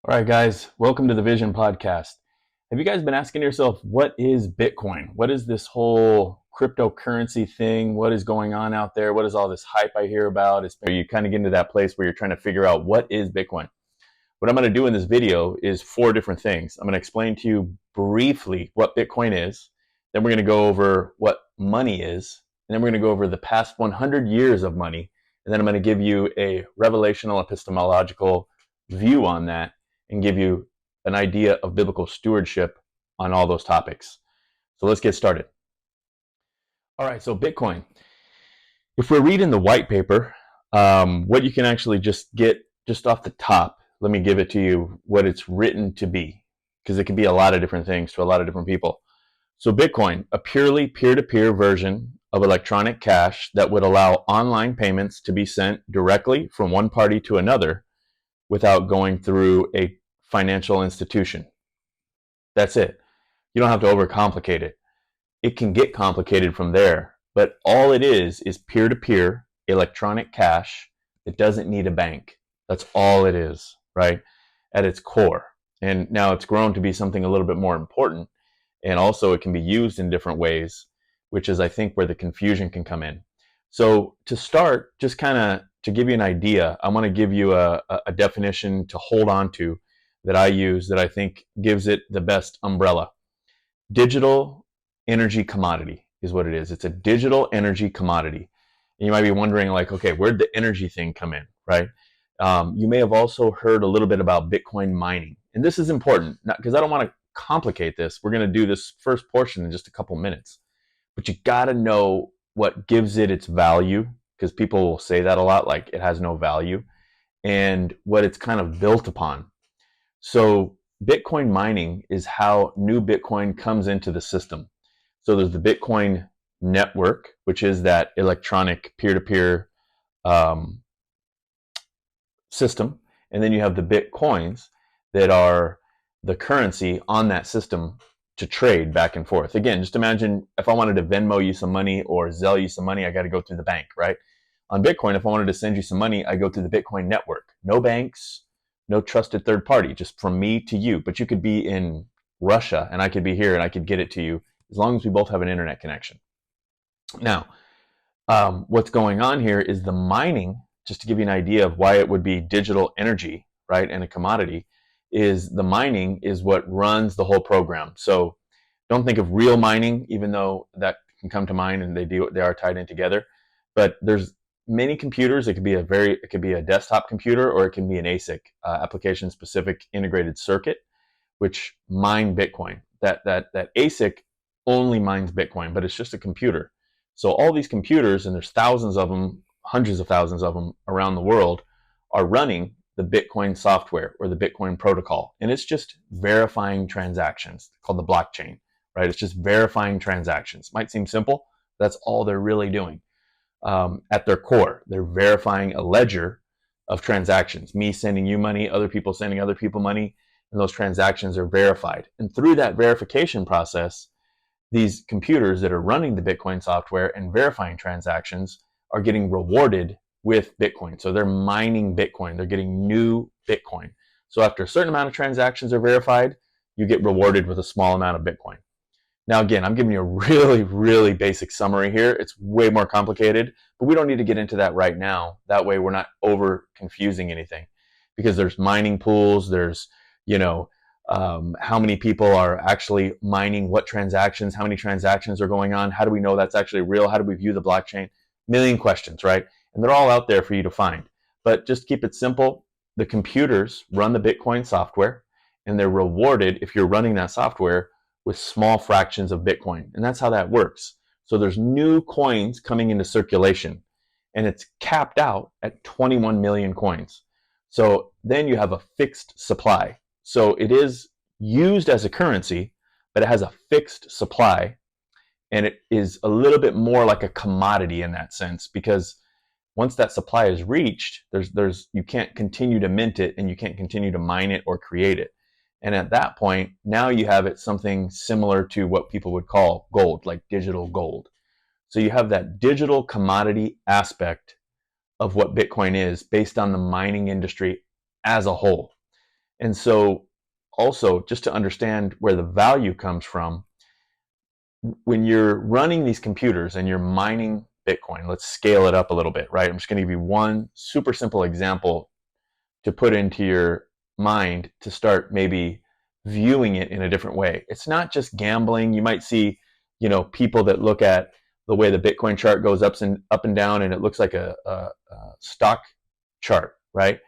All right, guys, welcome to the Vision Podcast. Have you guys been asking yourself, what is Bitcoin? What is this whole cryptocurrency thing? What is going on out there? What is all this hype I hear about? You kind of get into that place where you're trying to figure out what is Bitcoin. What I'm going to do in this video is 4 different things. I'm going to explain to you briefly what Bitcoin is. Then we're going to go over what money is. And then we're going to go over the past 100 years of money. And then I'm going to give you a revelational epistemological view on that and give you an idea of biblical stewardship on all those topics. So let's get started. All right, so Bitcoin. If we're reading the white paper, what you can actually just get just off the top, let me give it to you what it's written to be, because it can be a lot of different things to a lot of different people. So Bitcoin, a purely peer-to-peer version of electronic cash that would allow online payments to be sent directly from one party to another without going through a financial institution. That's it. You don't have to overcomplicate it. It can get complicated from there, but all it is peer-to-peer electronic cash that doesn't need a bank. That's all it is, right? At its core. And now it's grown to be something a little bit more important, and also it can be used in different ways, which is, I think, where the confusion can come in. So to start, just kind of to give you an idea, I want to give you a definition to hold on to that I use that I think gives it the best umbrella. Digital energy commodity is what it is. It's a digital energy commodity. And you might be wondering, like, okay, where'd the energy thing come in, right? You may have also heard a little bit about Bitcoin mining. And this is important, because I don't want to complicate this. We're going to do this first portion in just a couple minutes. But you got to know what gives it its value, because people will say that a lot, like it has no value, and what it's kind of built upon. So Bitcoin mining is how new Bitcoin comes into the system. So there's the Bitcoin network, which is that electronic peer-to-peer system. And then you have the Bitcoins that are the currency on that system to trade back and forth. Again, just imagine if I wanted to Venmo you some money or Zelle you some money, I got to go through the bank, right? On Bitcoin, if I wanted to send you some money, I go through the Bitcoin network. No banks, no trusted third party, just from me to you. But you could be in Russia and I could be here and I could get it to you as long as we both have an internet connection. Now, what's going on here is the mining, just to give you an idea of why it would be digital energy, right, and a commodity, is the mining is what runs the whole program. So don't think of real mining, even though that can come to mind and they are tied in together. But there's many computers. It could be a desktop computer, or it can be an ASIC, application specific integrated circuit, which mine Bitcoin. That ASIC only mines Bitcoin, but it's just a computer. So all these computers, and there's thousands of them, hundreds of thousands of them around the world, are running the Bitcoin software or the Bitcoin protocol. And it's just verifying transactions, called the blockchain, right? It's just verifying transactions. Might seem simple. That's all they're really doing. At their core, they're verifying a ledger of transactions. Me sending you money, other people sending other people money, and those transactions are verified. And through that verification process, these computers that are running the Bitcoin software and verifying transactions are getting rewarded with Bitcoin. So they're mining Bitcoin. They're getting new Bitcoin. So after a certain amount of transactions are verified, you get rewarded with a small amount of Bitcoin. Now, again, I'm giving you a really, really basic summary here. It's way more complicated, but we don't need to get into that right now. That way we're not over confusing anything, because there's mining pools. There's, how many people are actually mining what transactions, how many transactions are going on. How do we know that's actually real? How do we view the blockchain? Million questions, right? And they're all out there for you to find. But just keep it simple. The computers run the Bitcoin software, and they're rewarded, if you're running that software, with small fractions of Bitcoin. And that's how that works. So there's new coins coming into circulation, and it's capped out at 21 million coins. So then you have a fixed supply. So it is used as a currency, but it has a fixed supply, and it is a little bit more like a commodity in that sense, because once that supply is reached, you can't continue to mint it, and you can't continue to mine it or create it. And at that point, now you have it something similar to what people would call gold, like digital gold. So you have that digital commodity aspect of what Bitcoin is based on the mining industry as a whole. And so also, just to understand where the value comes from, when you're running these computers and you're mining Bitcoin, let's scale it up a little bit, right? I'm just going to give you one super simple example to put into your mind to start maybe viewing it in a different way. It's not just gambling. You might see, people that look at the way the Bitcoin chart goes up and down, and it looks like a stock chart, right?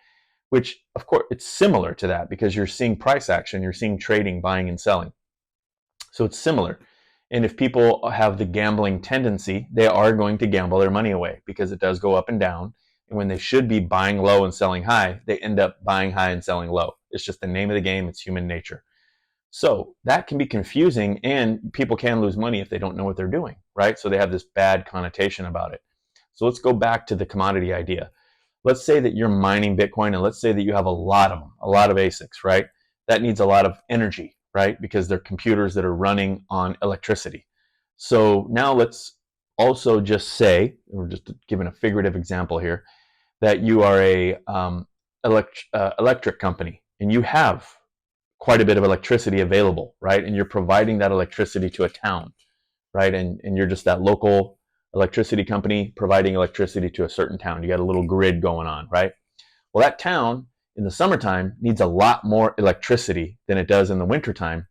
Which, of course, it's similar to that because you're seeing price action, you're seeing trading, buying and selling. So it's similar. And if people have the gambling tendency, they are going to gamble their money away because it does go up and down. And when they should be buying low and selling high, they end up buying high and selling low. It's just the name of the game. It's human nature. So that can be confusing, and people can lose money if they don't know what they're doing, right? So they have this bad connotation about it. So let's go back to the commodity idea. Let's say that you're mining Bitcoin, and let's say that you have a lot of them, a lot of ASICs, right? That needs a lot of energy, right? Because they're computers that are running on electricity. So now let's also just say, we're just giving a figurative example here, that you are a electric company, and you have quite a bit of electricity available, right? And you're providing that electricity to a town, right? And you're just that local electricity company providing electricity to a certain town. You got a little grid going on, right? Well, that town in the summertime needs a lot more electricity than it does in the wintertime,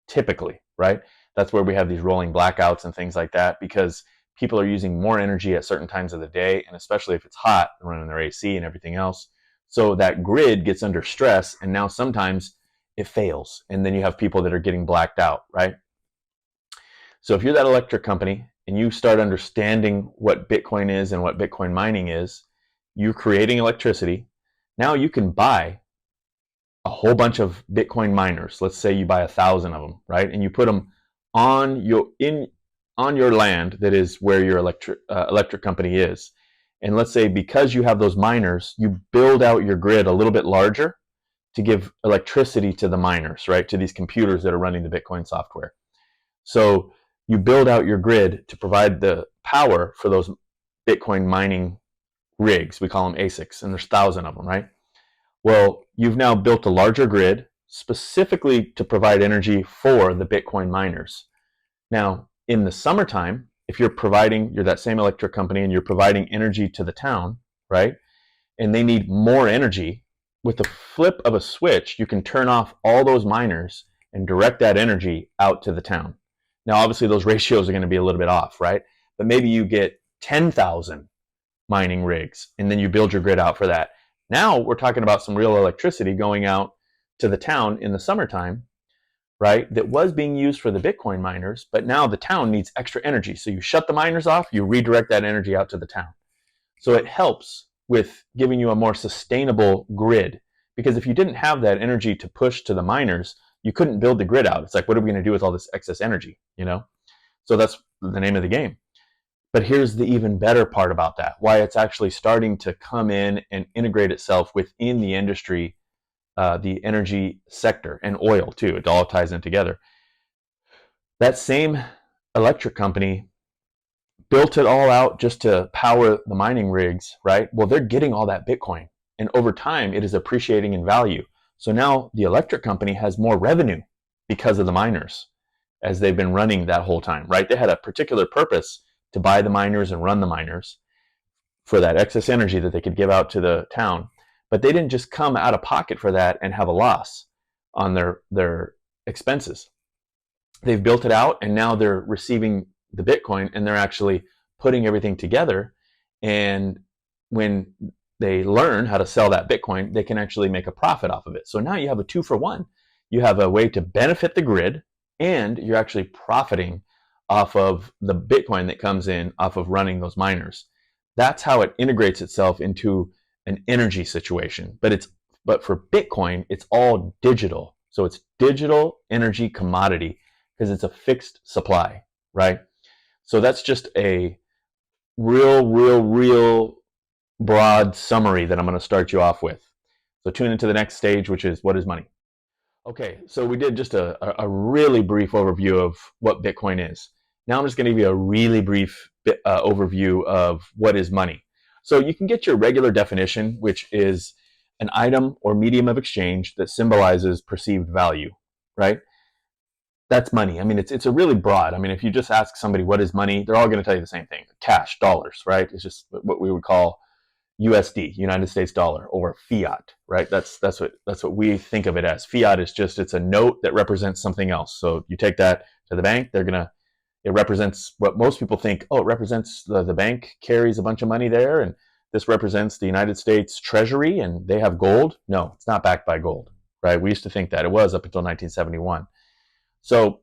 typically, right? That's where we have these rolling blackouts and things like that, because people are using more energy at certain times of the day, and especially if it's hot, running their AC and everything else. So that grid gets under stress, and now sometimes it fails, and then you have people that are getting blacked out, right? So if you're that electric company and you start understanding what Bitcoin is and what Bitcoin mining is, you're creating electricity. Now you can buy a whole bunch of Bitcoin miners. Let's say you buy 1,000 of them, right? And you put them on your land that is where your electric company is. And let's say because you have those miners, you build out your grid a little bit larger to give electricity to the miners, right? To these computers that are running the Bitcoin software. So you build out your grid to provide the power for those Bitcoin mining rigs. We call them ASICs, and there's 1,000 of them, right? Well, you've now built a larger grid specifically to provide energy for the Bitcoin miners. Now, in the summertime, if you're that same electric company and you're providing energy to the town, right? And they need more energy, with the flip of a switch, you can turn off all those miners and direct that energy out to the town. Now, obviously, those ratios are going to be a little bit off, right? But maybe you get 10,000 mining rigs, and then you build your grid out for that. Now we're talking about some real electricity going out to the town in the summertime, right? That was being used for the Bitcoin miners, but now the town needs extra energy. So you shut the miners off, you redirect that energy out to the town. So it helps with giving you a more sustainable grid, because if you didn't have that energy to push to the miners, you couldn't build the grid out. It's like, what are we going to do with all this excess energy, So that's the name of the game. But here's the even better part about that, why it's actually starting to come in and integrate itself within the industry, the energy sector, and oil too. It all ties in together. That same electric company built it all out just to power the mining rigs, right? Well, they're getting all that Bitcoin, and over time it is appreciating in value. So now the electric company has more revenue because of the miners, as they've been running that whole time, right? They had a particular purpose to buy the miners and run the miners for that excess energy that they could give out to the town. But they didn't just come out of pocket for that and have a loss on their expenses. They've built it out, and now they're receiving the Bitcoin, and they're actually putting everything together. And when they learn how to sell that Bitcoin, they can actually make a profit off of it. So now you have a 2-for-1. You have a way to benefit the grid, and you're actually profiting off of the Bitcoin that comes in off of running those miners. That's how it integrates itself into an energy situation. But for Bitcoin, it's all digital. So it's digital energy commodity because it's a fixed supply, right? So that's just a real broad summary that I'm going to start you off with. So tune into the next stage, which is, what is money? Okay, so we did just a really brief overview of what Bitcoin is. Now I'm just going to give you a really brief overview of what is money. So you can get your regular definition, which is an item or medium of exchange that symbolizes perceived value, right? That's money. I mean, it's a really broad. I mean, if you just ask somebody what is money, they're all going to tell you the same thing: cash, dollars, right? It's just what we would call USD, United States dollar, or fiat, right? That's what we think of it as. Fiat is just, it's a note that represents something else. So you take that to the bank, it represents what most people think. Oh, it represents the bank carries a bunch of money there, and this represents the United States Treasury, and they have gold. No, it's not backed by gold, right? We used to think that it was up until 1971. So,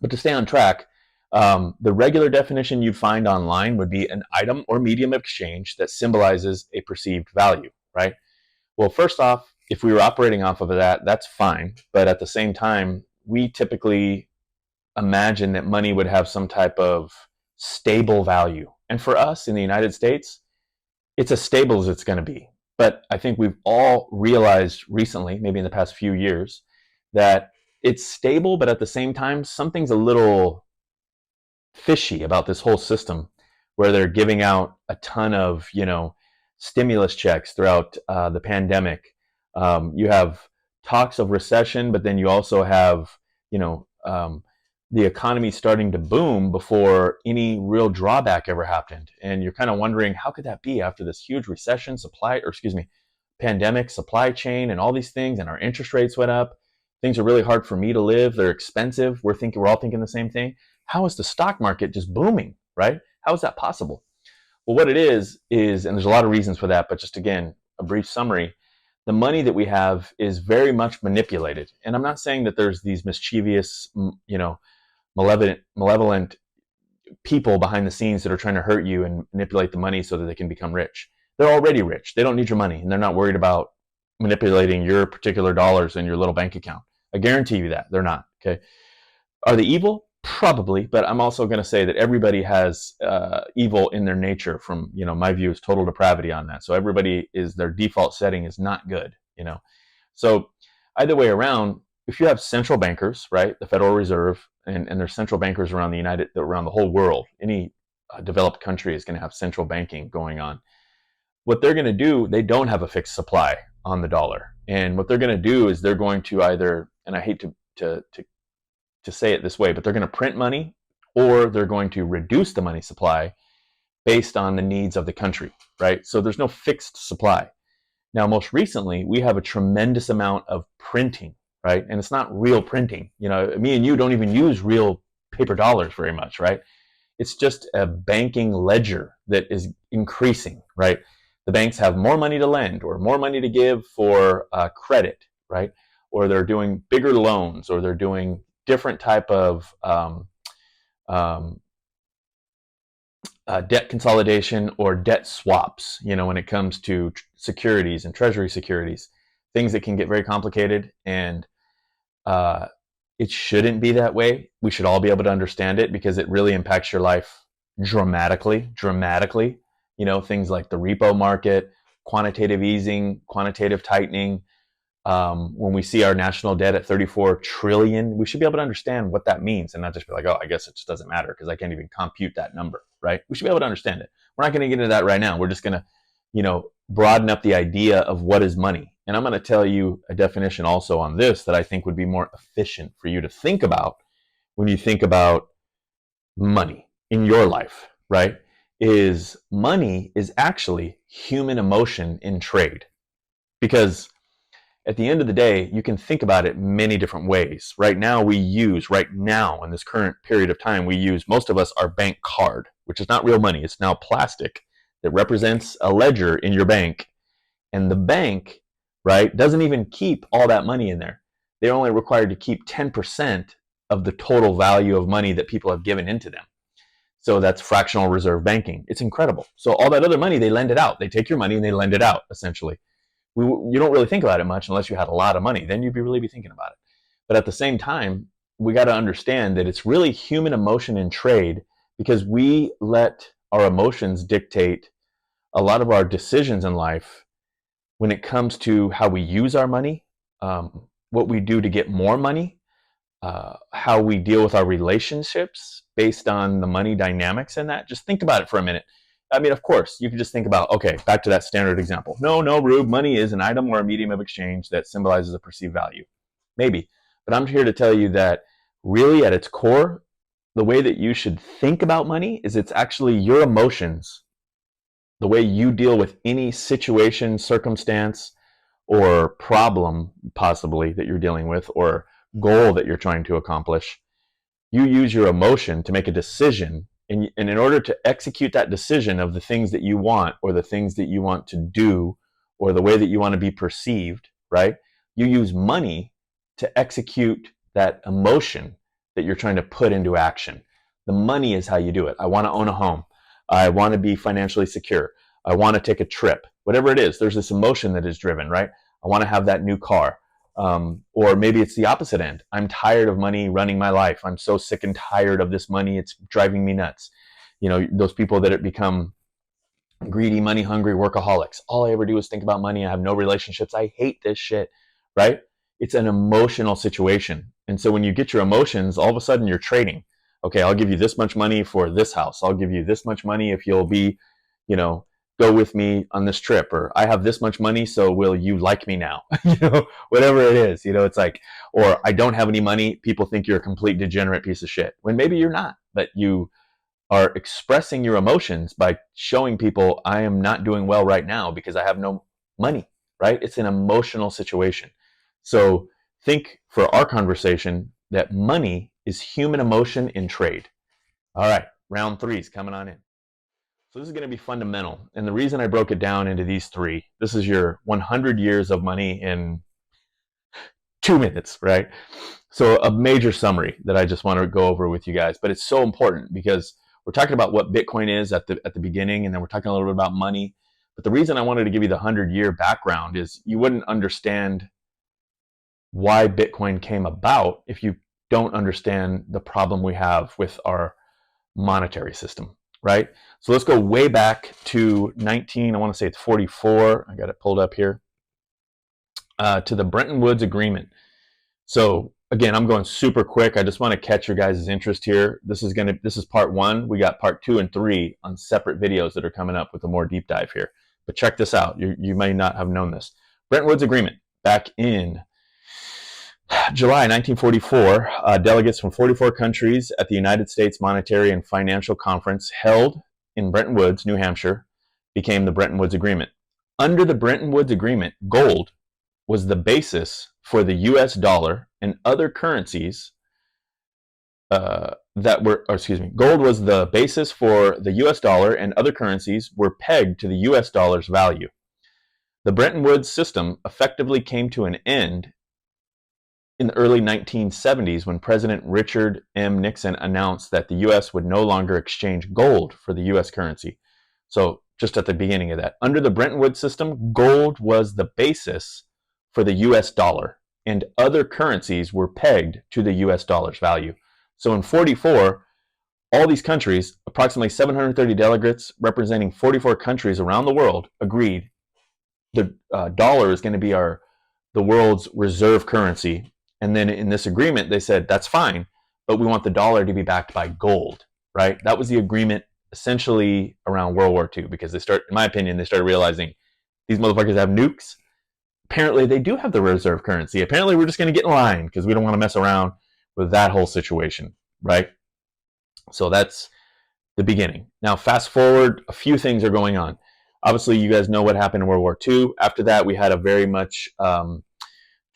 but to stay on track, the regular definition you'd find online would be an item or medium of exchange that symbolizes a perceived value, right? Well, first off, if we were operating off of that, that's fine. But at the same time, we typically imagine that money would have some type of stable value. And for us in the United States, it's as stable as it's going to be. But I think we've all realized recently, maybe in the past few years, that it's stable, but at the same time, something's a little fishy about this whole system, where they're giving out a ton of, stimulus checks throughout the pandemic. You have talks of recession, but then you also have, the economy starting to boom before any real drawback ever happened. And you're kind of wondering, how could that be after this huge recession, pandemic, supply chain, and all these things, and our interest rates went up. Things are really hard for me to live. They're expensive. We're all thinking the same thing. How is the stock market just booming, right? How is that possible? Well, what it is, and there's a lot of reasons for that, but just again, a brief summary, the money that we have is very much manipulated. And I'm not saying that there's these mischievous, malevolent people behind the scenes that are trying to hurt you and manipulate the money so that they can become rich. They're already rich. They don't need your money, and they're not worried about manipulating your particular dollars in your little bank account. I guarantee you that they're not. Okay. Are they evil? Probably, but I'm also going to say that everybody has evil in their nature. From my view is total depravity on that. So everybody their default setting is not good. So either way around, if you have central bankers, right, the Federal Reserve, and there's central bankers around the whole world, any developed country is going to have central banking going on. What they're going to do, they don't have a fixed supply on the dollar, and what they're going to do is they're going to either, and I hate to say it this way, but they're going to print money, or they're going to reduce the money supply based on the needs of the country, right? So there's no fixed supply. Now, most recently, we have a tremendous amount of printing, right? And it's not real printing. Me and you don't even use real paper dollars very much, right? It's just a banking ledger that is increasing, right? The banks have more money to lend or more money to give for credit, right? Or they're doing bigger loans, or they're doing different type of debt consolidation or debt swaps, when it comes to securities and treasury securities, things that can get very complicated, and it shouldn't be that way. We should all be able to understand it, because it really impacts your life dramatically. Things like the repo market, quantitative easing, quantitative tightening. When we see our national debt at 34 trillion, we should be able to understand what that means, and not just be like, oh, I guess it just doesn't matter because I can't even compute that number, right? We should be able to understand it. We're not going to get into that right now. We're just going to, broaden up the idea of what is money. And I'm going to tell you a definition also on this that I think would be more efficient for you to think about when you think about money in your life, right? Is money is actually human emotion in trade. Because at the end of the day, you can think about it many different ways. Right now, in this current period of time, most of us, our bank card, which is not real money. It's now plastic that represents a ledger in your bank. And the bank, right, doesn't even keep all that money in there. They're only required to keep 10% of the total value of money that people have given into them. So that's fractional reserve banking. It's incredible. So all that other money, they lend it out. They take your money and they lend it out, essentially. You don't really think about it much unless you had a lot of money. Then you'd really be thinking about it. But at the same time, we got to understand that it's really human emotion in trade, because we let our emotions dictate a lot of our decisions in life when it comes to how we use our money, what we do to get more money, how we deal with our relationships based on the money dynamics in that. Just think about it for a minute. I mean, of course, you can just think about, okay, back to that standard example. No, Rube, money is an item or a medium of exchange that symbolizes a perceived value. Maybe. But I'm here to tell you that really at its core, the way that you should think about money is it's actually your emotions, the way you deal with any situation, circumstance, or problem possibly that you're dealing with, or goal that you're trying to accomplish. You use your emotion to make a decision, and in order to execute that decision of the things that you want, or the things that you want to do, or the way that you want to be perceived, right? You use money to execute that emotion that you're trying to put into action. The money is how you do it. I want to own a home. I want to be financially secure. I want to take a trip. Whatever it is, there's this emotion that is driven, right? I want to have that new car. Or maybe it's the opposite end. I'm tired of money running my life. I'm so sick and tired of this money. It's driving me nuts. You know, those people that become greedy, money hungry workaholics. All I ever do is think about money. I have no relationships. I hate this shit, right? It's an emotional situation. And so when you get your emotions, all of a sudden you're trading. Okay, I'll give you this much money for this house. I'll give you this much money if you'll be, you know, go with me on this trip, or I have this much money, so will you like me now? You know, whatever it is, you know, it's like, or I don't have any money, people think you're a complete degenerate piece of shit, when maybe you're not, but you are expressing your emotions by showing people I am not doing well right now because I have no money, right? It's an emotional situation. So think for our conversation that money is human emotion in trade. All right, round 3 is coming on in. So this is going to be fundamental. And the reason I broke it down into these 3, this is your 100 years of money in 2 minutes, right? So a major summary that I just want to go over with you guys, but it's so important because we're talking about what Bitcoin is at the beginning, and then we're talking a little bit about money. But the reason I wanted to give you the 100-year background is you wouldn't understand why Bitcoin came about if you don't understand the problem we have with our monetary system, right? So let's go way back to I want to say it's 44. I got it pulled up here. To the Bretton Woods Agreement. So again, I'm going super quick. I just want to catch your guys' interest here. This is part 1. We got part 2 and 3 on separate videos that are coming up with a more deep dive here. But check this out. You may not have known this. Bretton Woods Agreement back in July 1944, delegates from 44 countries at the United States Monetary and Financial Conference held in Bretton Woods, New Hampshire, became the Bretton Woods Agreement. Under the Bretton Woods Agreement, gold was the basis for the US dollar and other currencies gold was the basis for the US dollar and other currencies were pegged to the US dollar's value. The Bretton Woods system effectively came to an end in the early 1970s when President Richard M. Nixon announced that the U.S. would no longer exchange gold for the U.S. currency. So just at the beginning of that, under the Bretton Woods system, gold was the basis for the U.S. dollar, and other currencies were pegged to the U.S. dollar's value. So in 44, all these countries, approximately 730 delegates representing 44 countries around the world, agreed the dollar is going to be the world's reserve currency. And then in this agreement, they said, that's fine, but we want the dollar to be backed by gold, right? That was the agreement essentially around World War II, because in my opinion, they started realizing these motherfuckers have nukes. Apparently, they do have the reserve currency. Apparently, we're just going to get in line because we don't want to mess around with that whole situation, right? So that's the beginning. Now, fast forward, a few things are going on. Obviously, you guys know what happened in World War II. After that, we had a very much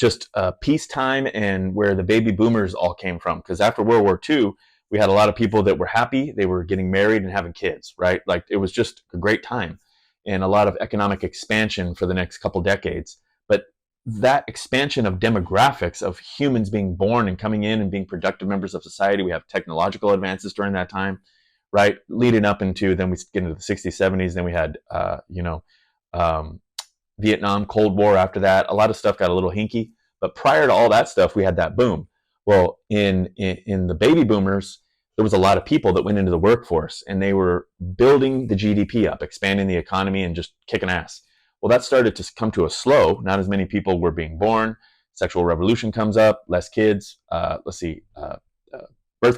just peacetime, and where the baby boomers all came from. Because after World War II, we had a lot of people that were happy. They were getting married and having kids, right? Like, it was just a great time and a lot of economic expansion for the next couple decades. But that expansion of demographics of humans being born and coming in and being productive members of society, we have technological advances during that time, right? Leading up into, then we get into the 60s, 70s, then we had, Vietnam, Cold War after that. A lot of stuff got a little hinky. But prior to all that stuff, we had that boom. Well, in the baby boomers, there was a lot of people that went into the workforce, and they were building the GDP up, expanding the economy, and just kicking ass. Well, that started to come to a slow. Not as many people were being born. Sexual revolution comes up, less kids, birth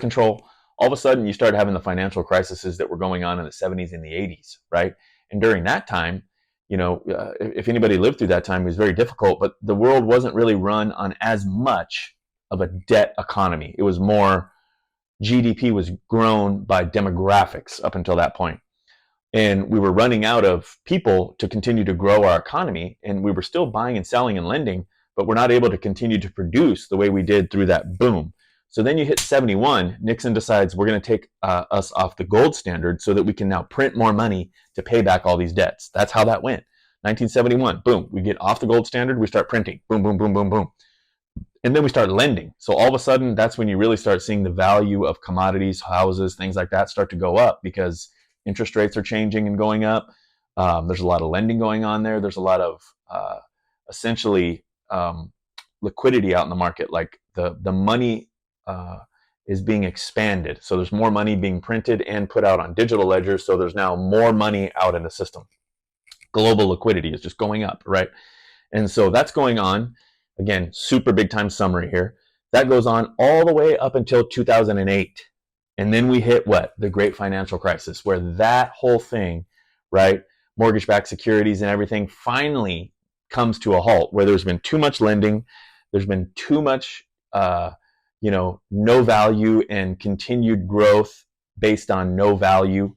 control, All of a sudden, you start having the financial crises that were going on in the 70s and the 80s, right? And during that time, if anybody lived through that time, it was very difficult, but the world wasn't really run on as much of a debt economy. It was more GDP was grown by demographics up until that point. And we were running out of people to continue to grow our economy, and we were still buying and selling and lending, but we're not able to continue to produce the way we did through that boom. So then you hit 71, Nixon decides we're going to take us off the gold standard so that we can now print more money to pay back all these debts. That's how that went. 1971, boom, we get off the gold standard, we start printing, boom, boom, boom, boom, boom. And then we start lending. So all of a sudden, that's when you really start seeing the value of commodities, houses, things like that start to go up because interest rates are changing and going up. There's a lot of lending going on there. There's a lot of essentially liquidity out in the market. Like the money is being expanded. So there's more money being printed and put out on digital ledgers. So there's now more money out in the system. Global liquidity is just going up, right? And so that's going on. Again, super big time summary here. That goes on all the way up until 2008. And then we hit what? The great financial crisis, where that whole thing, right? Mortgage-backed securities and everything finally comes to a halt, where there's been too much lending. There's been too much, no value and continued growth based on no value,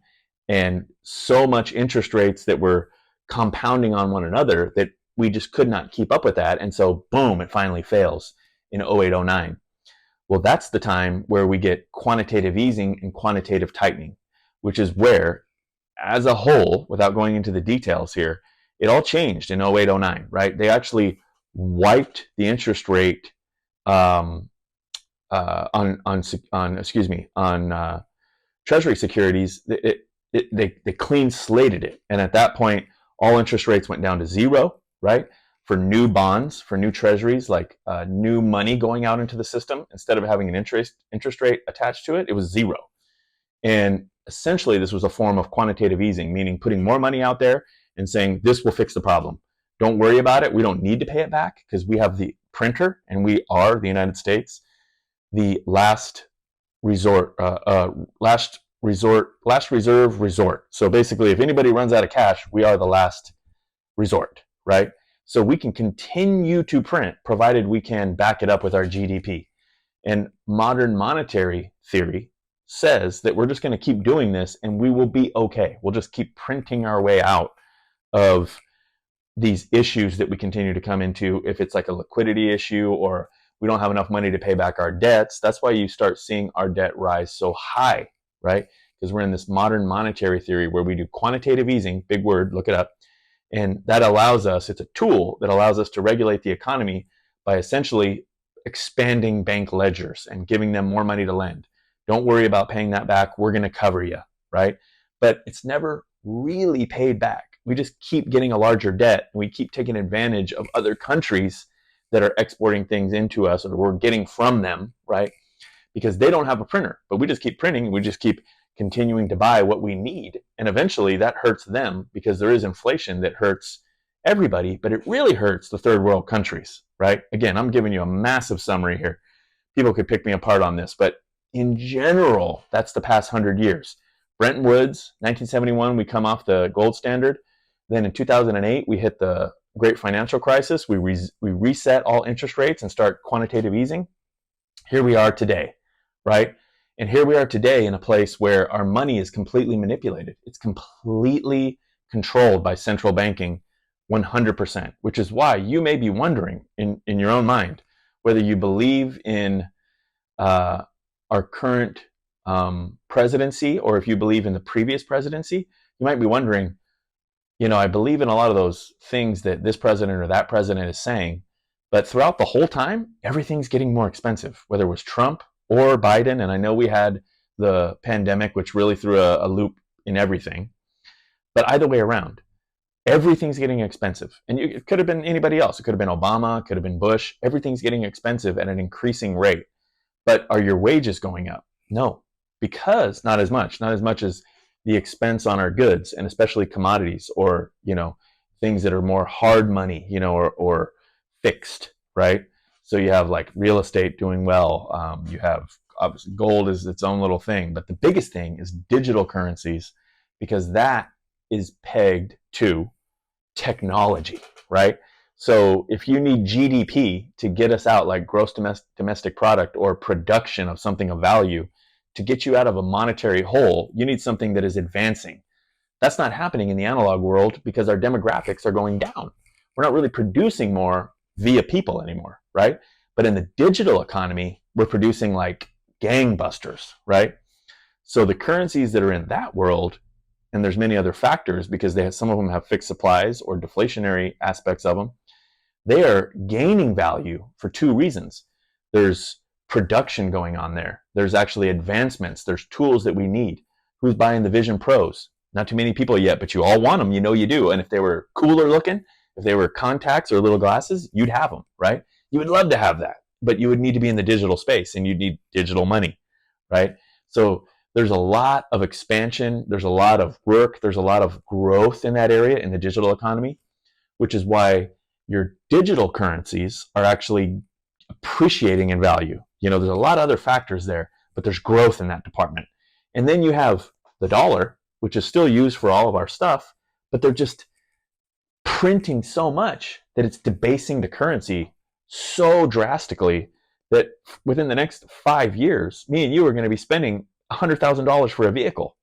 and so much interest rates that were compounding on one another that we just could not keep up with that. And so, boom, it finally fails in 08, 09. Well, that's the time where we get quantitative easing and quantitative tightening, which is where, as a whole, without going into the details here, it all changed in 08, 09, right? They actually wiped the interest rate on Treasury securities. They clean slated it, and at that point, all interest rates went down to zero, right? For new bonds, for new treasuries, like new money going out into the system, instead of having an interest rate attached to it, it was zero. And essentially, this was a form of quantitative easing, meaning putting more money out there and saying, this will fix the problem. Don't worry about it. We don't need to pay it back because we have the printer, and we are, the United States, the last reserve resort. So basically, if anybody runs out of cash, we are the last resort, right? So we can continue to print provided we can back it up with our GDP. And modern monetary theory says that we're just going to keep doing this and we will be okay. We'll just keep printing our way out of these issues that we continue to come into. If it's like a liquidity issue or we don't have enough money to pay back our debts, that's why you start seeing our debt rise so high, right? Because we're in this modern monetary theory where we do quantitative easing, big word, look it up. And that allows us, it's a tool that allows us to regulate the economy by essentially expanding bank ledgers and giving them more money to lend. Don't worry about paying that back. We're going to cover you, right? But it's never really paid back. We just keep getting a larger debt, and we keep taking advantage of other countries that are exporting things into us, or we're getting from them, right? Because they don't have a printer, but we just keep printing, and we just keep continuing to buy what we need. And eventually that hurts them because there is inflation that hurts everybody, but it really hurts the third world countries, right? Again, I'm giving you a massive summary here. People could pick me apart on this, but in general, that's the past 100 years. Bretton Woods, 1971, we come off the gold standard. Then in 2008, we hit the great financial crisis. We reset all interest rates and start quantitative easing. Here we are today, right? And here we are today in a place where our money is completely manipulated. It's completely controlled by central banking 100%, which is why you may be wondering in your own mind whether you believe in our current presidency or if you believe in the previous presidency. You might be wondering, I believe in a lot of those things that this president or that president is saying, but throughout the whole time, everything's getting more expensive, whether it was Trump or Biden. And I know we had the pandemic, which really threw a loop in everything. But either way around, everything's getting expensive. And it could have been anybody else. It could have been Obama, it could have been Bush. Everything's getting expensive at an increasing rate. But are your wages going up? No, because not as much as the expense on our goods, and especially commodities or, things that are more hard money, or fixed, right? So you have like real estate doing well. You have obviously gold is its own little thing, but the biggest thing is digital currencies, because that is pegged to technology, right? So if you need GDP to get us out, like gross domestic product, or production of something of value, to get you out of a monetary hole, you need something that is advancing. That's not happening in the analog world because our demographics are going down. We're not really producing more via people anymore, right? But in the digital economy, we're producing like gangbusters, right? So the currencies that are in that world, and there's many other factors because some of them have fixed supplies or deflationary aspects of them, they are gaining value for two reasons. There's production going on there. There's actually advancements. There's tools that we need. Who's buying the Vision Pros? Not too many people yet, but you all want them. You know you do. And if they were cooler looking, if they were contacts or little glasses, you'd have them, right? You would love to have that, but you would need to be in the digital space, and you'd need digital money, right? So there's a lot of expansion. There's a lot of work. There's a lot of growth in that area in the digital economy, which is why your digital currencies are actually appreciating in value. You know, there's a lot of other factors there, but there's growth in that department. And then you have the dollar, which is still used for all of our stuff, but they're just printing so much that it's debasing the currency so drastically that within the next 5 years, me and you are going to be spending $100,000 for a vehicle.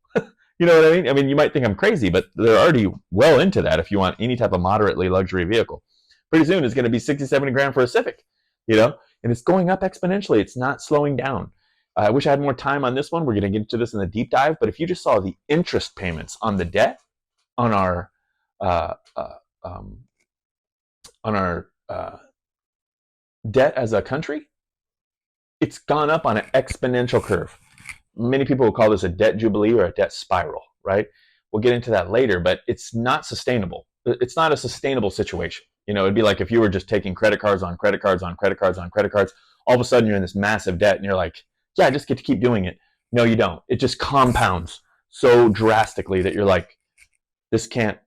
You know what I mean? I mean, you might think I'm crazy, but they're already well into that if you want any type of moderately luxury vehicle. Pretty soon it's going to be 60, 70 grand for a Civic, you know? And it's going up exponentially. It's not slowing down. I wish I had more time on this one. We're going to get into this in the deep dive, but if you just saw the interest payments on the debt on our debt as a country, it's gone up on an exponential curve. Many people will call this a debt jubilee or a debt spiral, right? We'll get into that later, but it's not sustainable. It's not a sustainable situation. You know, it'd be like if you were just taking credit cards on credit cards on credit cards on credit cards. All of a sudden you're in this massive debt and you're like, yeah, I just get to keep doing it. No, you don't. It just compounds so drastically that you're like, this can't,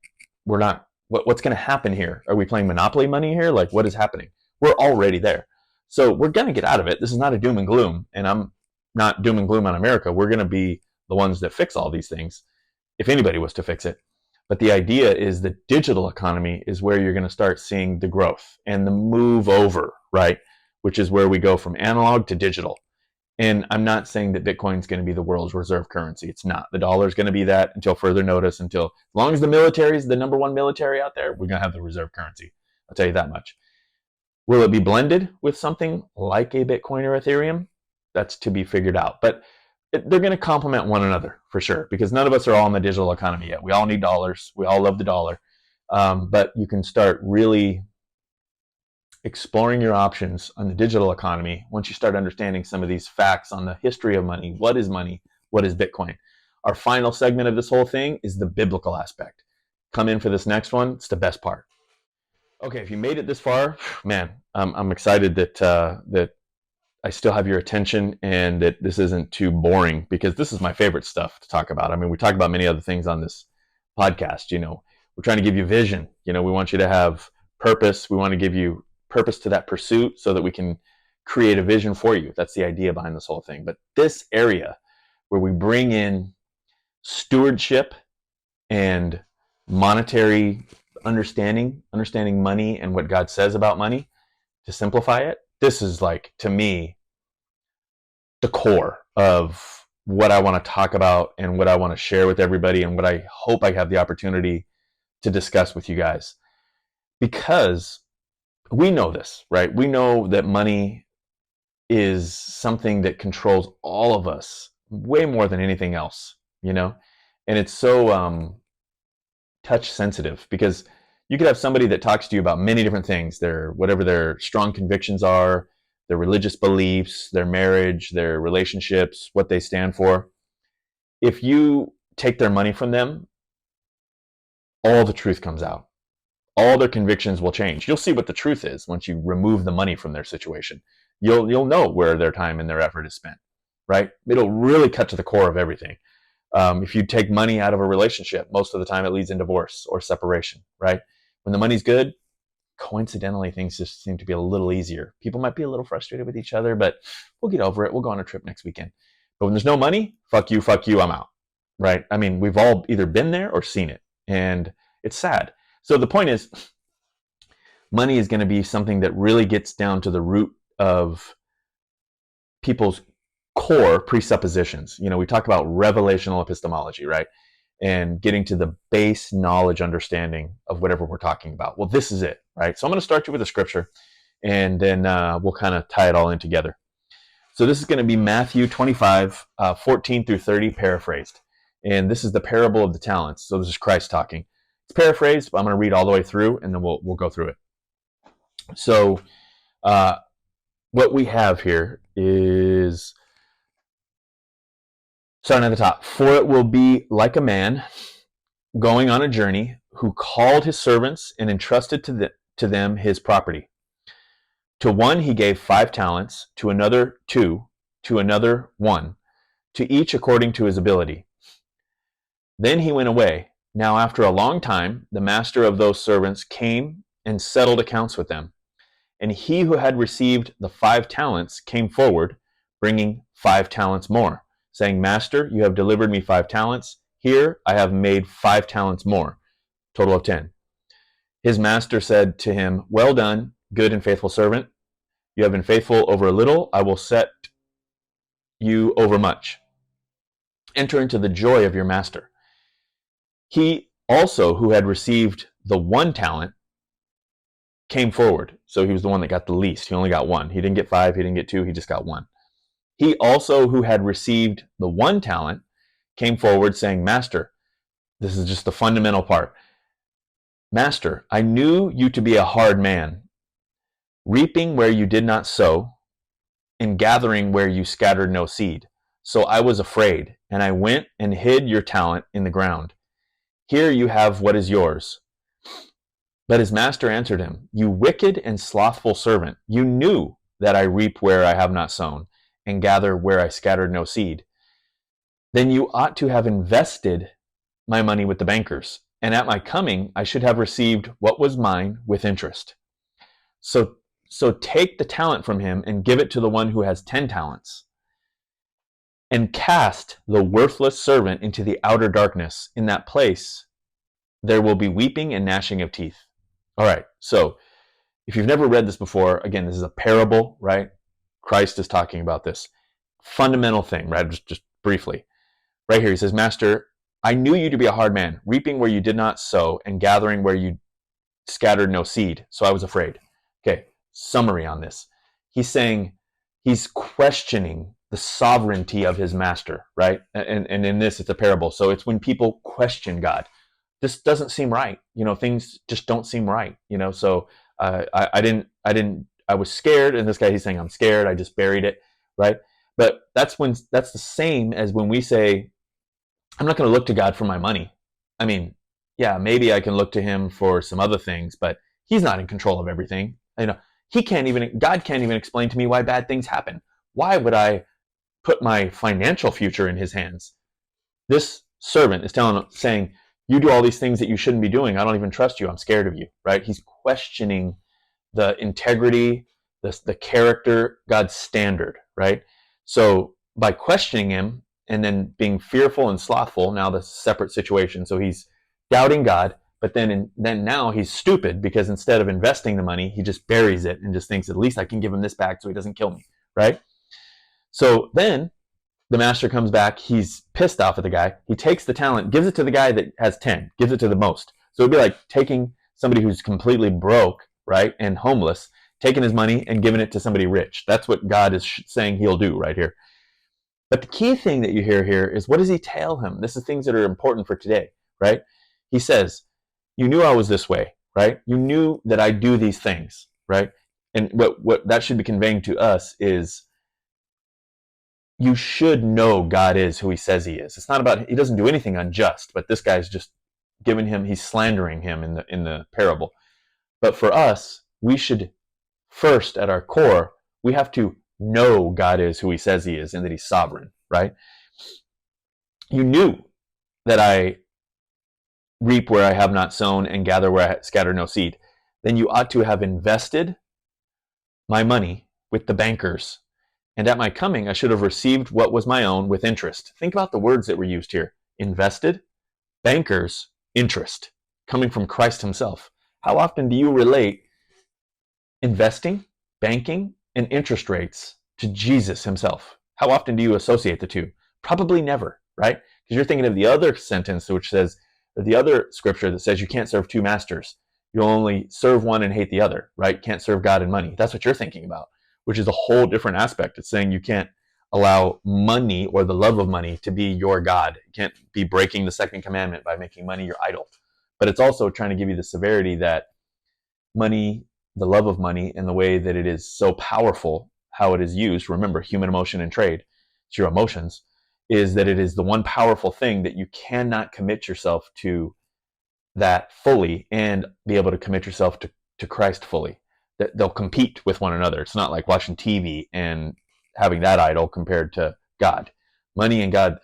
we're not, what's going to happen here? Are we playing Monopoly money here? Like, what is happening? We're already there. So we're going to get out of it. This is not a doom and gloom, and I'm not doom and gloom on America. We're going to be the ones that fix all these things, if anybody was to fix it. But the idea is the digital economy is where you're going to start seeing the growth and the move over, right? Which is where we go from analog to digital. And I'm not saying that Bitcoin is going to be the world's reserve currency. It's not. The dollar is going to be that until further notice, as long as the military is the number one military out there, we're going to have the reserve currency. I'll tell you that much. Will it be blended with something like a Bitcoin or Ethereum? That's to be figured out. But they're going to complement one another for sure, because none of us are all in the digital economy yet. We all need dollars. We all love the dollar. But you can start really exploring your options on the digital economy once you start understanding some of these facts on the history of money. What is money? What is Bitcoin? Our final segment of this whole thing is the biblical aspect. Come in for this next one. It's the best part. Okay, if you made it this far, man, I'm excited that I still have your attention and that this isn't too boring, because this is my favorite stuff to talk about. I mean, we talk about many other things on this podcast. You know, we're trying to give you vision. You know, we want you to have purpose. We want to give you purpose to that pursuit so that we can create a vision for you. That's the idea behind this whole thing. But this area where we bring in stewardship and monetary understanding money and what God says about money, to simplify it, this is, like, to me, the core of what I want to talk about and what I want to share with everybody and what I hope I have the opportunity to discuss with you guys. Because we know this, right? We know that money is something that controls all of us way more than anything else, you know? And it's so touch sensitive, because you could have somebody that talks to you about many different things, whatever their strong convictions are, their religious beliefs, their marriage, their relationships, what they stand for. If you take their money from them, all the truth comes out. All their convictions will change. You'll see what the truth is once you remove the money from their situation. You'll know where their time and their effort is spent, right? It'll really cut to the core of everything. If you take money out of a relationship, most of the time it leads in divorce or separation, right? When the money's good, coincidentally, things just seem to be a little easier. People might be a little frustrated with each other, but we'll get over it. We'll go on a trip next weekend. But when there's no money, fuck you, I'm out. Right? I mean, we've all either been there or seen it. And it's sad. So the point is, money is going to be something that really gets down to the root of people's core presuppositions. You know, we talk about revelational epistemology, right? And getting to the base knowledge understanding of whatever we're talking about. Well, this is it, right? So I'm going to start you with a scripture, and then we'll kind of tie it all in together. So this is going to be Matthew 25, 14 through 30, paraphrased. And this is the parable of the talents. So this is Christ talking. It's paraphrased, but I'm going to read all the way through, and then we'll go through it. So what we have here is, starting at the top, for it will be like a man going on a journey who called his servants and entrusted to them his property. To one he gave 5 talents, to another 2, to another 1, to each according to his ability. Then he went away. Now after a long time, the master of those servants came and settled accounts with them. And he who had received the 5 talents came forward, bringing 5 talents more, saying, Master, you have delivered me 5 talents. Here I have made 5 talents more, total of 10. His master said to him, Well done, good and faithful servant. You have been faithful over a little. I will set you over much. Enter into the joy of your master. He also, who had received the 1 talent, came forward. So he was the one that got the least. He only got 1. He didn't get 5. He didn't get 2. He just got 1. He also, who had received the 1 talent, came forward saying, Master, this is just the fundamental part. Master, I knew you to be a hard man, reaping where you did not sow, and gathering where you scattered no seed. So I was afraid, and I went and hid your talent in the ground. Here you have what is yours. But his master answered him, You wicked and slothful servant, you knew that I reap where I have not sown, and gather where I scattered no seed. Then you ought to have invested my money with the bankers, and at my coming I should have received what was mine with interest. So take the talent from him and give it to the one who has 10 talents. And cast the worthless servant into the outer darkness. In that place there will be weeping and gnashing of teeth. All right, so if you've never read this before, again, this is a parable, right? Christ is talking about this fundamental thing, right? Just briefly. Right here, he says, Master, I knew you to be a hard man, reaping where you did not sow and gathering where you scattered no seed. So I was afraid. Okay, summary on this. He's saying, he's questioning the sovereignty of his master, right? And in this, it's a parable. So it's when people question God. This doesn't seem right. You know, things just don't seem right. You know, so I was scared. And this guy, he's saying, I'm scared. I just buried it, right? But that's the same as when we say, I'm not going to look to God for my money. I mean, yeah, maybe I can look to him for some other things, but he's not in control of everything. You know, God can't even explain to me why bad things happen. Why would I put my financial future in his hands? This servant is saying, you do all these things that you shouldn't be doing. I don't even trust you. I'm scared of you, right? He's questioning the integrity, the character, God's standard, right? So by questioning him and then being fearful and slothful, now the separate situation. So he's doubting God, but then now he's stupid because instead of investing the money, he just buries it and just thinks, at least I can give him this back so he doesn't kill me, right? So then the master comes back. He's pissed off at the guy. He takes the talent, gives it to the guy that has 10, gives it to the most. So it'd be like taking somebody who's completely broke, right, and homeless, taking his money and giving it to somebody rich. That's what God is saying he'll do right here. But the key thing that you hear here is, what does he tell him? This is things that are important for today, right? He says, you knew I was this way, right? You knew that I do these things, right? And what that should be conveying to us is, you should know God is who he says he is. It's not about, he doesn't do anything unjust, but this guy's just he's slandering him in the parable. But for us, we should first, at our core, we have to know God is who he says he is and that he's sovereign, right? You knew that I reap where I have not sown and gather where I scatter no seed. then you ought to have invested my money with the bankers, and at my coming I should have received what was my own with interest. Think about the words that were used here. Invested, bankers, interest, coming from Christ himself. How often do you relate investing, banking, and interest rates to Jesus himself? How often do you associate the two? Probably never, right? Because you're thinking of the other sentence which says, or the other scripture that says you can't serve two masters. You'll only serve one and hate the other, right? Can't serve God and money. That's what you're thinking about, which is a whole different aspect. It's saying you can't allow money or the love of money to be your God. You can't be breaking the second commandment by making money your idol. But it's also trying to give you the severity that money, the love of money, and the way that it is so powerful, how it is used, remember, human emotion and trade, it's your emotions, is that it is the one powerful thing that you cannot commit yourself to that fully and be able to commit yourself to Christ fully. That they'll compete with one another. It's not like watching TV and having that idol compared to God. Money and God,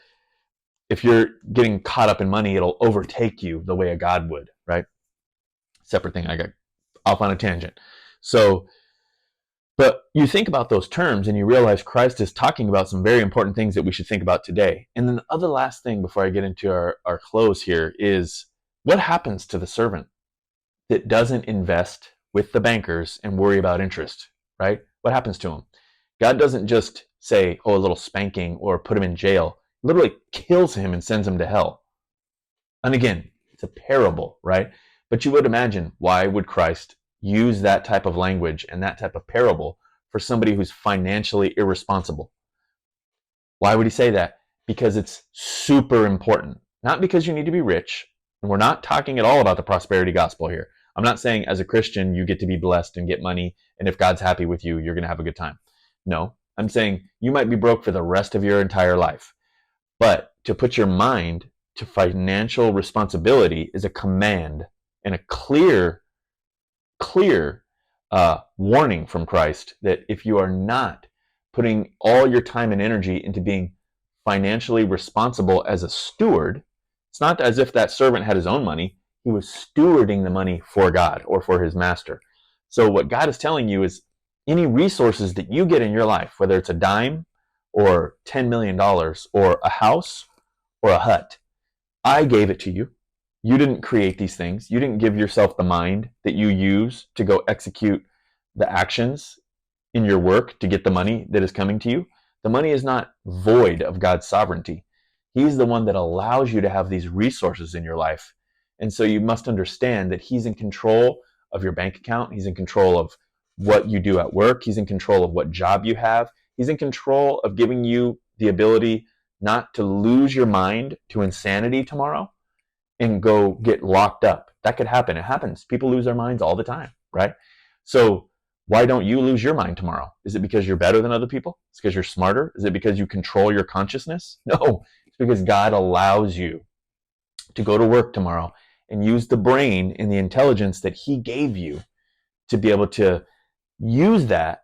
if you're getting caught up in money, it'll overtake you the way a God would, right? Separate thing. I got off on a tangent. So, but you think about those terms and you realize Christ is talking about some very important things that we should think about today. And then the other last thing before I get into our close here is what happens to the servant that doesn't invest with the bankers and worry about interest, right? What happens to him? God doesn't just say, oh, a little spanking or put him in jail. Literally kills him and sends him to hell. And again, it's a parable, right? But you would imagine, why would Christ use that type of language and that type of parable for somebody who's financially irresponsible? Why would he say that? Because it's super important. Not because you need to be rich. And we're not talking at all about the prosperity gospel here. I'm not saying as a Christian, you get to be blessed and get money. And if God's happy with you, you're going to have a good time. No, I'm saying you might be broke for the rest of your entire life. But to put your mind to financial responsibility is a command and a clear warning from Christ that if you are not putting all your time and energy into being financially responsible as a steward, it's not as if that servant had his own money. He was stewarding the money for God or for his master. So what God is telling you is any resources that you get in your life, whether it's a dime or $10 million or a house or a hut, I gave it to you. You didn't create these things. You didn't give yourself the mind that you use to go execute the actions in your work to get the money that is coming to you. The money is not void of God's sovereignty. He's the one that allows you to have these resources in your life. And so you must understand that he's in control of your bank account. He's in control of what you do at work. He's in control of what job you have. He's in control of giving you the ability not to lose your mind to insanity tomorrow and go get locked up. That could happen. It happens. People lose their minds all the time, right? So why don't you lose your mind tomorrow? Is it because you're better than other people? It's because you're smarter? Is it because you control your consciousness? No, it's because God allows you to go to work tomorrow and use the brain and the intelligence that he gave you to be able to use that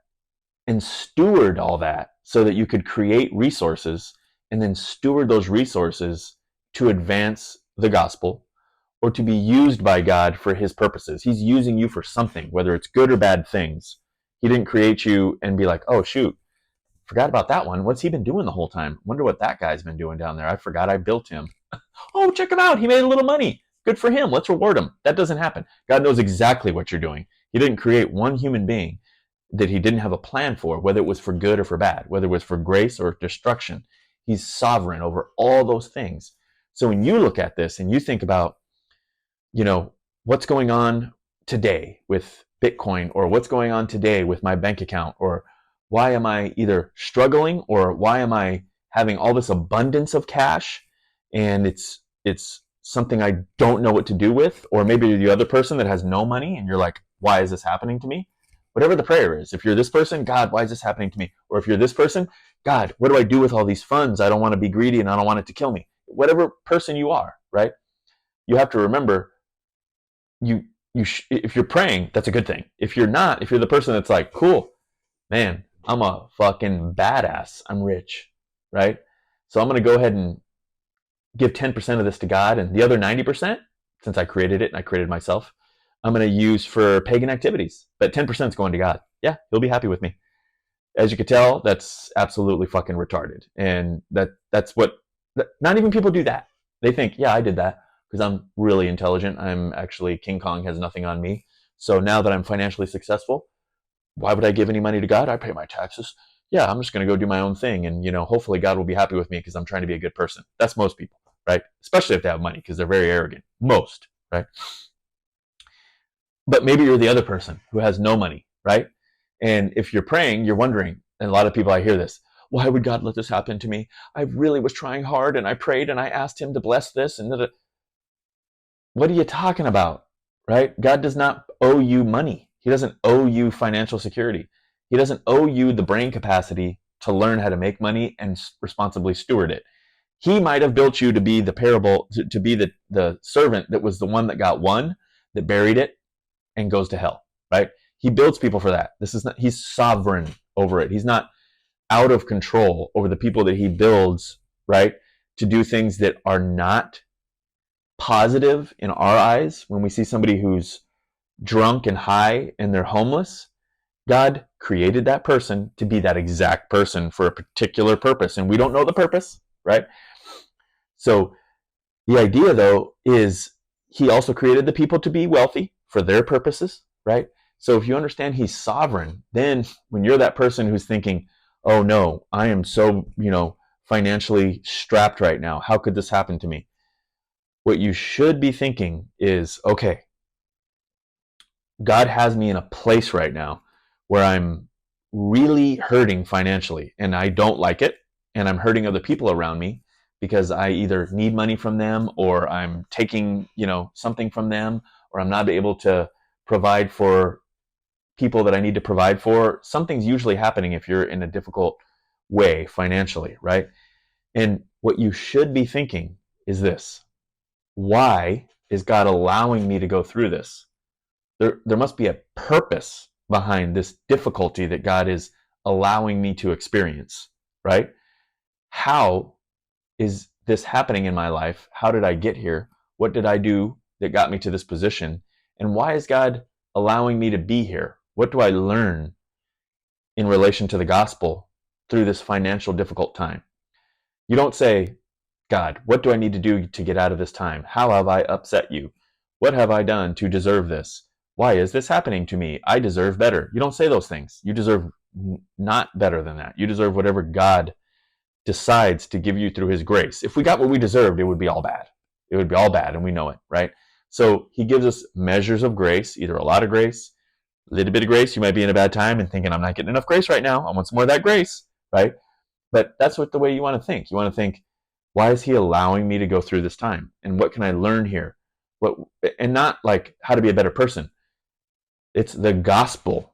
and steward all that so that you could create resources and then steward those resources to advance the gospel or to be used by God for his purposes. He's using you for something, whether it's good or bad things. He didn't create you and be like, oh, shoot, forgot about that one. What's he been doing the whole time? Wonder what that guy's been doing down there. I forgot I built him. Oh, check him out. He made a little money. Good for him. Let's reward him. That doesn't happen. God knows exactly what you're doing. He didn't create one human being that he didn't have a plan for, whether it was for good or for bad, whether it was for grace or destruction. He's sovereign over all those things. So when you look at this and you think about, what's going on today with Bitcoin, or what's going on today with my bank account, or why am I either struggling or why am I having all this abundance of cash and it's something I don't know what to do with, or maybe you're the other person that has no money and you're like, why is this happening to me? Whatever the prayer is, if you're this person, God, why is this happening to me? Or if you're this person, God, what do I do with all these funds? I don't want to be greedy and I don't want it to kill me. Whatever person you are, right? You have to remember, if you're praying, that's a good thing. If you're not, if you're the person that's like, cool, man, I'm a fucking badass. I'm rich, right? So I'm going to go ahead and give 10% of this to God, and the other 90%, since I created it and I created myself, I'm going to use for pagan activities, but 10% is going to God. Yeah, he'll be happy with me. As you could tell, that's absolutely fucking retarded. And that's what, not even people do that. They think, yeah, I did that because I'm really intelligent. I'm actually, King Kong has nothing on me. So now that I'm financially successful, why would I give any money to God? I pay my taxes. Yeah, I'm just going to go do my own thing. And, hopefully God will be happy with me because I'm trying to be a good person. That's most people, right? Especially if they have money because they're very arrogant. Most, right? But maybe you're the other person who has no money, right? And if you're praying, you're wondering, and a lot of people, I hear this, why would God let this happen to me? I really was trying hard and I prayed and I asked him to bless this and that. What are you talking about, right? God does not owe you money. He doesn't owe you financial security. He doesn't owe you the brain capacity to learn how to make money and responsibly steward it. He might have built you to be the parable, to be the servant that was the one that got one, that buried it, and goes to hell, right? He builds people for that. This is not, he's sovereign over it. He's not out of control over the people that he builds, right? To do things that are not positive in our eyes. When we see somebody who's drunk and high and they're homeless, God created that person to be that exact person for a particular purpose. And we don't know the purpose, right? So the idea, though, is he also created the people to be wealthy for their purposes, right? So if you understand he's sovereign, then when you're that person who's thinking, oh no, I am so, financially strapped right now. How could this happen to me? What you should be thinking is, okay, God has me in a place right now where I'm really hurting financially and I don't like it. And I'm hurting other people around me because I either need money from them or I'm taking, something from them, or I'm not able to provide for people that I need to provide for. Something's usually happening if you're in a difficult way financially, right? And what you should be thinking is this: why is God allowing me to go through this? There must be a purpose behind this difficulty that God is allowing me to experience, right? How is this happening in my life? How did I get here? What did I do that got me to this position? And why is God allowing me to be here? What do I learn in relation to the gospel through this financial difficult time? You don't say, God, what do I need to do to get out of this time? How have I upset you? What have I done to deserve this? Why is this happening to me? I deserve better. You don't say those things. You deserve not better than that. You deserve whatever God decides to give you through his grace. If we got what we deserved, it would be all bad. It would be all bad, and we know it, right? So he gives us measures of grace, either a lot of grace, a little bit of grace. You might be in a bad time and thinking, I'm not getting enough grace right now. I want some more of that grace, right? But that's what the way you want to think. You want to think, why is he allowing me to go through this time? And what can I learn here? And not like how to be a better person. It's the gospel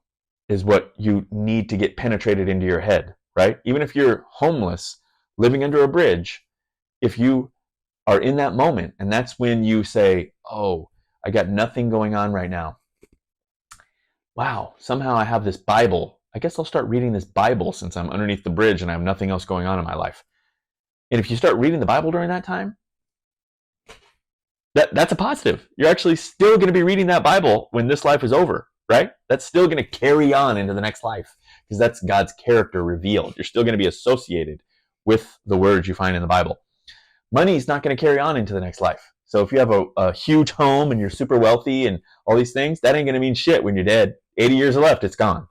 is what you need to get penetrated into your head, right? Even if you're homeless, living under a bridge, if you are in that moment, and that's when you say, oh, I got nothing going on right now. Wow, somehow I have this Bible. I guess I'll start reading this Bible since I'm underneath the bridge and I have nothing else going on in my life. And if you start reading the Bible during that time, that's a positive. You're actually still going to be reading that Bible when this life is over, right? That's still going to carry on into the next life because that's God's character revealed. You're still going to be associated with the words you find in the Bible. Money is not going to carry on into the next life. So if you have a huge home and you're super wealthy and all these things, that ain't going to mean shit when you're dead. 80 years left, it's gone.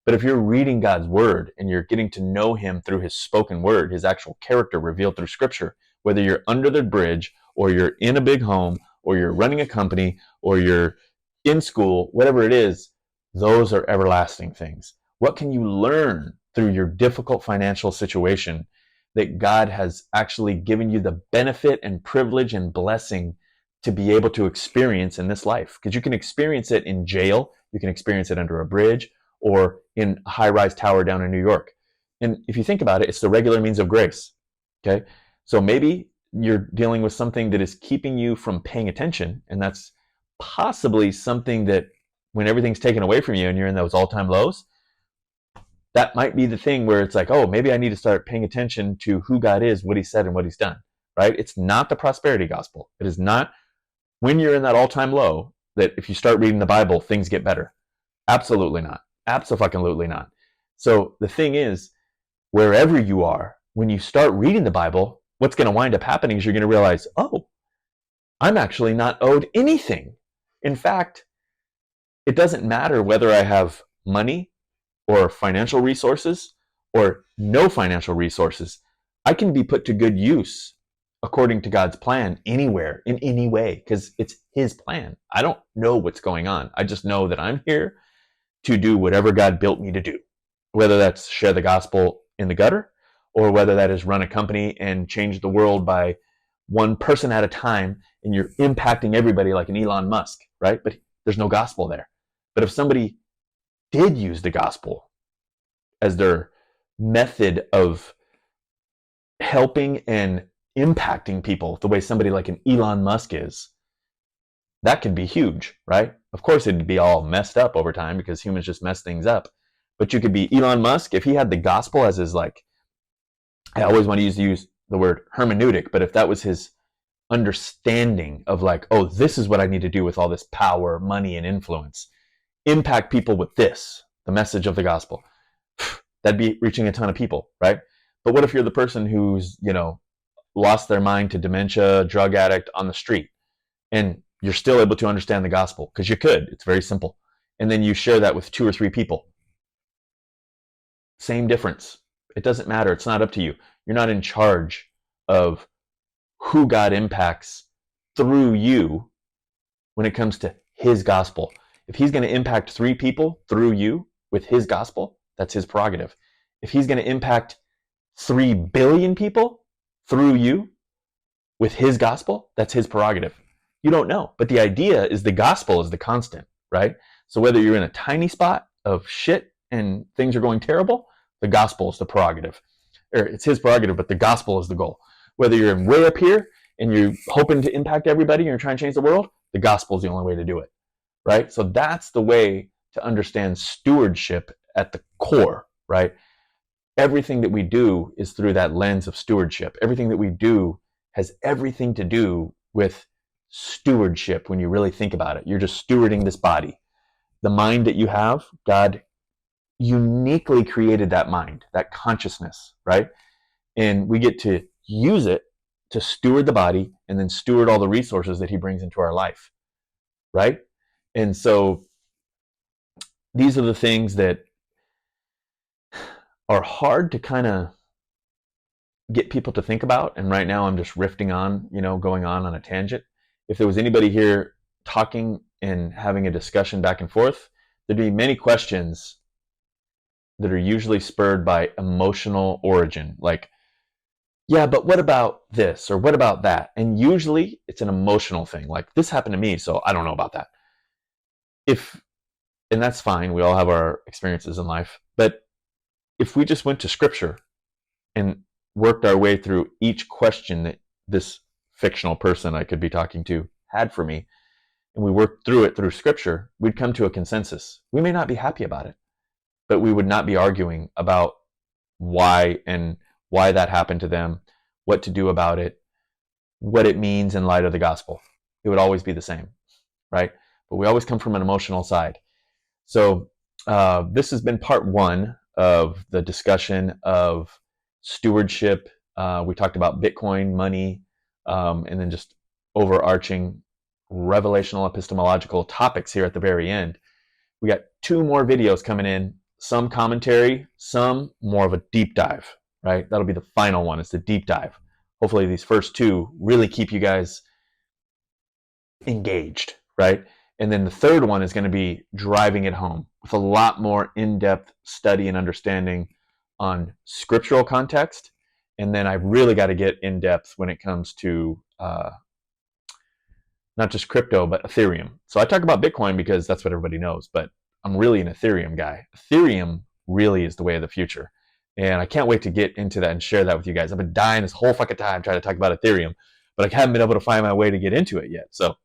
But if you're reading God's word and you're getting to know him through his spoken word, his actual character revealed through scripture, whether you're under the bridge or you're in a big home or you're running a company or you're in school, whatever it is, those are everlasting things. What can you learn through your difficult financial situation that God has actually given you the benefit and privilege and blessing to be able to experience in this life? Because you can experience it in jail, you can experience it under a bridge, or in a high-rise tower down in New York. And if you think about it, it's the regular means of grace, okay? So maybe you're dealing with something that is keeping you from paying attention, and that's possibly something that when everything's taken away from you and you're in those all-time lows, that might be the thing where it's like, oh, maybe I need to start paying attention to who God is, what he said, and what he's done, right? It's not the prosperity gospel. It is not when you're in that all-time low, that if you start reading the Bible, things get better. Absolutely not. Absolutely not. So the thing is, wherever you are, when you start reading the Bible, what's going to wind up happening is you're going to realize, oh, I'm actually not owed anything. In fact, it doesn't matter whether I have money or financial resources or no financial resources. I can be put to good use according to God's plan anywhere, in any way, because it's His plan. I don't know what's going on. I just know that I'm here to do whatever God built me to do, whether that's share the gospel in the gutter or whether that is run a company and change the world by one person at a time, and you're impacting everybody like an Elon Musk, right? But there's no gospel there. But if somebody did use the gospel as their method of helping and impacting people the way somebody like an Elon Musk is, that could be huge, right? Of course, it'd be all messed up over time because humans just mess things up. But you could be Elon Musk if he had the gospel as his, like, I always want to use the word hermeneutic, but if that was his understanding of, like, oh, this is what I need to do with all this power, money, and influence, impact people with this, the message of the gospel, that'd be reaching a ton of people, right? But what if you're the person who's, lost their mind to dementia, drug addict on the street, and you're still able to understand the gospel? Because you could. It's very simple. And then you share that with 2 or 3 people. Same difference. It doesn't matter. It's not up to you. You're not in charge of who God impacts through you when it comes to His gospel. If He's going to impact 3 people through you with His gospel, that's His prerogative. If He's going to impact 3 billion people through you with His gospel, that's His prerogative. You don't know. But the idea is the gospel is the constant, right? So whether you're in a tiny spot of shit and things are going terrible, the gospel is the prerogative. Or it's His prerogative, but the gospel is the goal. Whether you're way up here and you're hoping to impact everybody and you're trying to change the world, the gospel is the only way to do it, right? So that's the way to understand stewardship at the core, right? Everything that we do is through that lens of stewardship. Everything that we do has everything to do with stewardship when you really think about it. You're just stewarding this body. The mind that you have, God uniquely created that mind, that consciousness, right? And we get to use it to steward the body and then steward all the resources that He brings into our life, right? And so these are the things that are hard to kind of get people to think about. And right now I'm just riffing on, going on a tangent. If there was anybody here talking and having a discussion back and forth, there'd be many questions that are usually spurred by emotional origin. Like, yeah, but what about this? Or what about that? And usually it's an emotional thing. Like, this happened to me, so I don't know about that. And that's fine. We all have our experiences in life. But if we just went to Scripture and worked our way through each question that this fictional person I could be talking to had for me, and we worked through it through Scripture, we'd come to a consensus. We may not be happy about it, but we would not be arguing about why that happened to them, what to do about it, what it means in light of the gospel. It would always be the same, right? But we always come from an emotional side. So this has been part 1 of the discussion of stewardship. We talked about Bitcoin, money, and then just overarching revelational epistemological topics here at the very end. We got 2 more videos coming in, some commentary, some more of a deep dive, right? That'll be the final one. It's the deep dive. Hopefully these first 2 really keep you guys engaged, right? And then the third one is going to be driving it home with a lot more in-depth study and understanding on scriptural context. And then I've really got to get in-depth when it comes to not just crypto, but Ethereum. So I talk about Bitcoin because that's what everybody knows, but I'm really an Ethereum guy. Ethereum really is the way of the future. And I can't wait to get into that and share that with you guys. I've been dying this whole fucking time trying to talk about Ethereum, but I haven't been able to find my way to get into it yet. So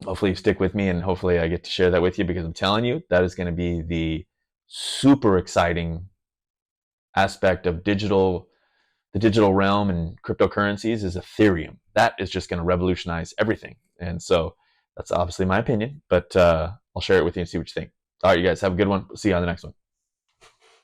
hopefully you stick with me, and hopefully I get to share that with you, because I'm telling you, that is going to be the super exciting aspect of the digital realm and cryptocurrencies is Ethereum. That is just going to revolutionize everything. And so That's obviously my opinion, but I'll share it with you and see what you think. All right, you guys have a good one. See you on the next one.